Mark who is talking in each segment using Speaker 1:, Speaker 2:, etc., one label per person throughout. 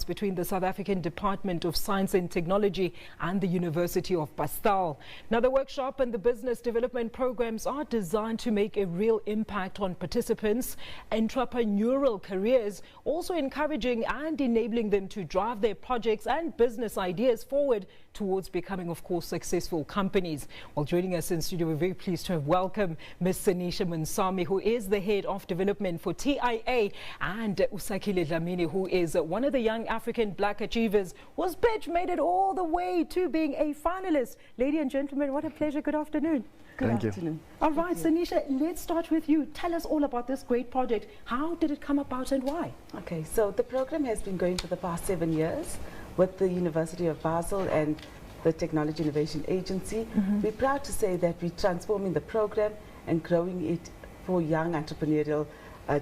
Speaker 1: Between the South African Department of Science and Technology and the University of Bastal. Now, the workshop and the business development programs are designed to make a real impact on participants' entrepreneurial careers, also encouraging and enabling them to drive their projects and business ideas forward towards becoming, of course, successful companies. Well, joining us in studio, we're very pleased to have welcomed Ms. Sanisha Mansami, who is the Head of Development for TIA, and Usakile Dlamini, who is one of the young African Black achievers whose pitch made it all the way to being a finalist. Ladies and gentlemen, what a pleasure. Good afternoon.
Speaker 2: Thank you.
Speaker 1: All right, Sanisha, let's start with you. Tell us all about this great project. How did it come about and why?
Speaker 2: Okay, so the program has been going for the past 7 years with the University of Basel and the Technology Innovation Agency. We're proud to say that we're transforming the program and growing it for young entrepreneurial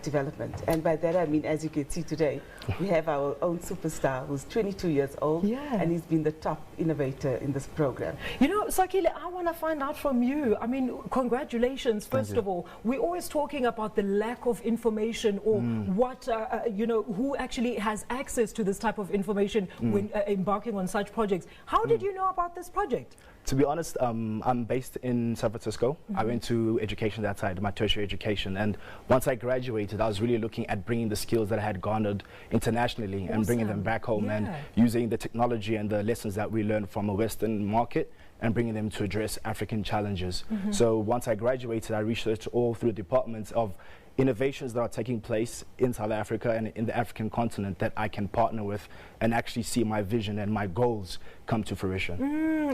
Speaker 2: development. And by that I mean, as you can see today, we have our own superstar who's 22 years old, and he's been the top innovator in this program.
Speaker 1: You know, Sakile, I want to find out from you. I mean, congratulations, first of all. We're always talking about the lack of information or what, you know, who actually has access to this type of information when embarking on such projects. How did you know about this project?
Speaker 3: To be honest, I'm based in San Francisco. I went to education that side, my tertiary education, and once I graduated, I was really looking at bringing the skills that I had garnered internationally and bringing them back home and using the technology and the lessons that we learned from a Western market and bringing them to address African challenges. So once I graduated, I researched all through departments of innovations that are taking place in South Africa and in the African continent that I can partner with and actually see my vision and my goals come to fruition.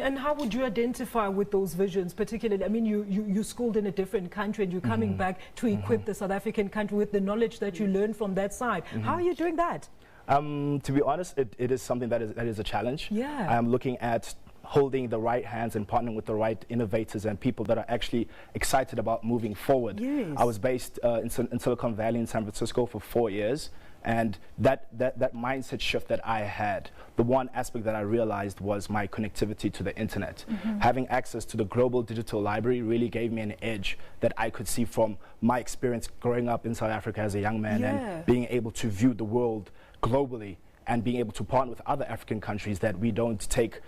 Speaker 1: And how would you identify with those visions, particularly? I mean, you schooled in a different country and you're coming back to equip the South African country with the knowledge that you learned from that side. How are you doing that?
Speaker 3: To be honest, it is something that is a challenge. I'm looking at holding the right hands and partnering with the right innovators and people that are actually excited about moving forward. I was based in Silicon Valley in San Francisco for 4 years, and that mindset shift that I had, the one aspect that I realized was my connectivity to the internet. Having access to the global digital library really gave me an edge that I could see from my experience growing up in South Africa as a young man and being able to view the world globally and being able to partner with other African countries that we don't take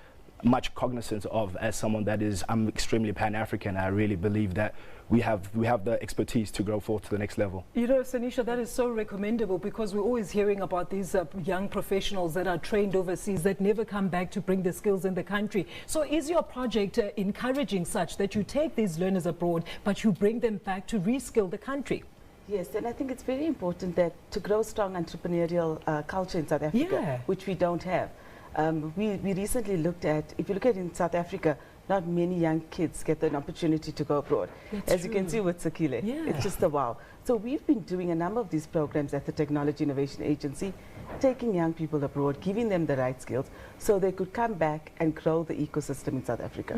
Speaker 3: much cognizance of. As someone that is, I'm extremely Pan-African. I really believe that we have the expertise to grow forward to the next level. You know,
Speaker 1: Sanisha, that is so recommendable because we're always hearing about these young professionals that are trained overseas that never come back to bring the skills in the country. So is your project encouraging such that you take these learners abroad but you bring them back to reskill the country?
Speaker 2: Yes, and I think it's very important that to grow strong entrepreneurial culture in South Africa, which we don't have. We recently looked at, if you look at in South Africa, not many young kids get an opportunity to go abroad. As you can see with Sakile, it's just a wow. So we've been doing a number of these programs at the Technology Innovation Agency, taking young people abroad, giving them the right skills so they could come back and grow the ecosystem in South Africa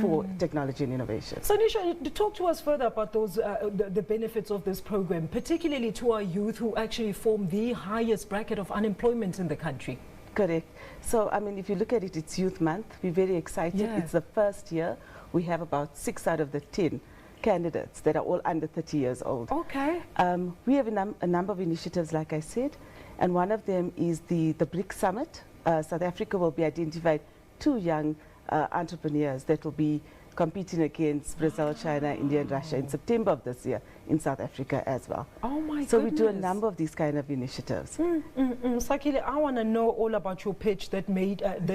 Speaker 2: for technology and innovation.
Speaker 1: So Nisha, talk to us further about those the benefits of this program, particularly to our youth who actually form the highest bracket of unemployment in the country.
Speaker 2: Correct. So, I mean, if you look at it, it's Youth Month. We're very excited. It's the first year. We have about 6 out of the 10 candidates that are all under 30 years old. We have a number of initiatives, like I said, and one of them is the BRIC Summit. South Africa will be identified 2 young entrepreneurs that will be competing against Brazil, China, India and Russia in September of this year in South Africa as well. So we do a number of these kind of initiatives.
Speaker 1: Sakile, I want to know all about your pitch that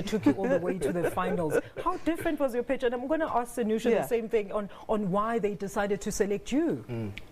Speaker 1: took you all the way to the finals. How different was your pitch? And I'm going to ask Sanisha the same thing on why they decided to select you.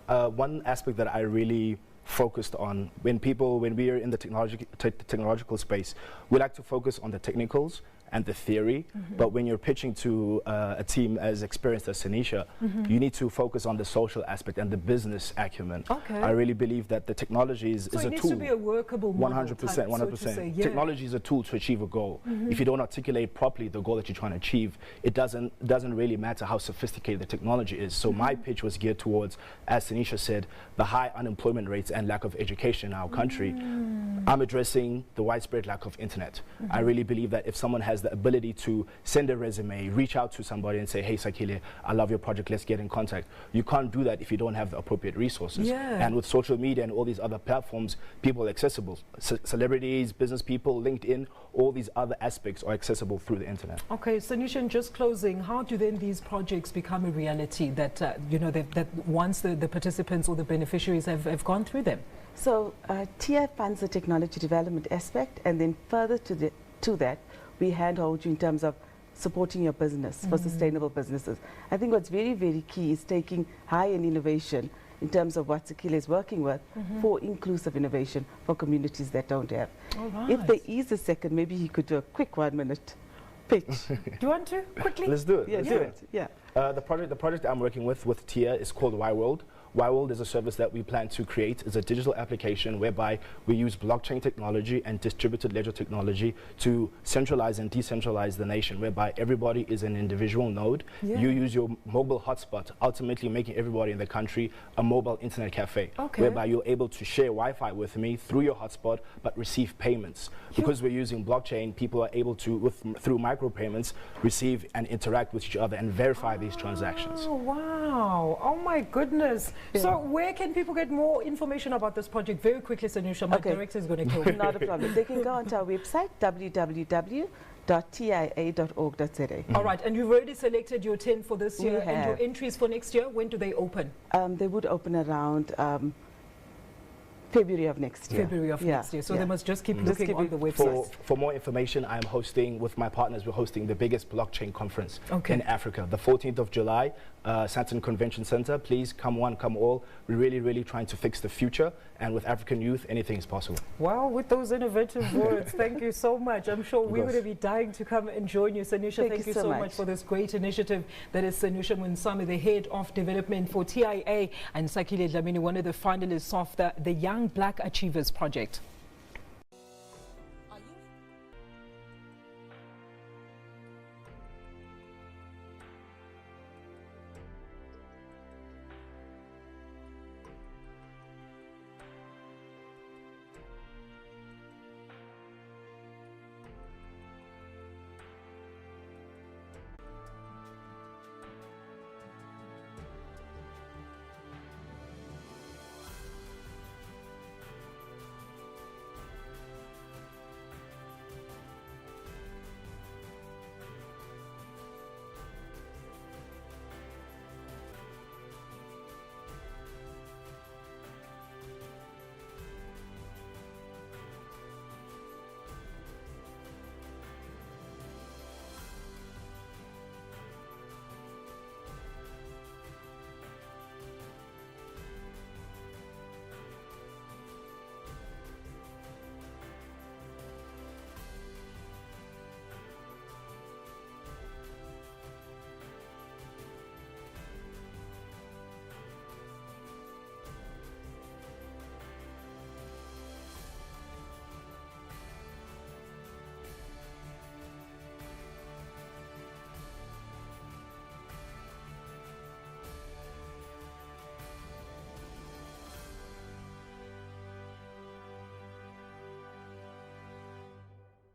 Speaker 3: One aspect that I really focused on when we are in the technological space, we like to focus on the technicals and the theory, but when you're pitching to a team as experienced as Sanisha, you need to focus on the social aspect and the business acumen. I really believe that the technology is a tool.
Speaker 1: So it needs to be a workable model.
Speaker 3: 100%. Technology is a tool to achieve a goal. If you don't articulate properly the goal that you're trying to achieve, it doesn't really matter how sophisticated the technology is. So my pitch was geared towards, as Sanisha said, the high unemployment rates and lack of education in our country. I'm addressing the widespread lack of internet. I really believe that if someone has has the ability to send a resume, reach out to somebody and say, hey, Sakile, I love your project, let's get in contact. You can't do that if you don't have the appropriate resources. And with social media and all these other platforms, people are accessible. Celebrities, business people, LinkedIn, all these other aspects are accessible through the internet. Okay,
Speaker 1: Sanusha, just closing, how do then these projects become a reality that, you know, that once the participants or the beneficiaries have gone through them?
Speaker 2: So TI funds the technology development aspect, and then further to that, we handhold you in terms of supporting your business for sustainable businesses. I think what's very, very key is taking high-end innovation in terms of what Sakile is working with for inclusive innovation for communities that don't have. If there is a second, maybe he could do a quick 1-minute pitch.
Speaker 1: Do you want to quickly?
Speaker 3: Let's do it.
Speaker 2: Yeah,
Speaker 3: Let's
Speaker 2: do it. Yeah.
Speaker 3: The project I'm working with TIA is called YWorld. YWorld is a service that we plan to create. It's a digital application whereby we use blockchain technology and distributed ledger technology to centralize and decentralize the nation, whereby everybody is an individual node. You use your mobile hotspot, ultimately making everybody in the country a mobile internet cafe, whereby you're able to share Wi-Fi with me through your hotspot, but receive payments. Because we're using blockchain, people are able to, through micropayments, receive and interact with each other and verify these transactions.
Speaker 1: Oh, wow. Oh, my goodness. So where can people get more information about this project? Very quickly, Sanusha, my director is going to kill me.
Speaker 2: Not a problem. They can go onto our website, www.tia.org.za.
Speaker 1: All right, and you've already selected your 10 for this year, and your entries for next year, when do they open?
Speaker 2: They would open around February of next year.
Speaker 1: February of next year. So they must just keep looking on the website.
Speaker 3: For more information, I'm hosting, with my partners, we're hosting the biggest blockchain conference in Africa. The 14th of July, Sandton Convention Center. Please come one, come all. We're really, really trying to fix the future. And with African youth, anything is possible.
Speaker 1: Wow, with those innovative words, thank you so much. I'm sure we would be dying to come and join you. Sanusha, thank you so much for this great initiative. That is Sanusha Mwinsame, the head of development for TIA, and Sakile Dlamini, one of the finalists of the Young Black Achievers Project.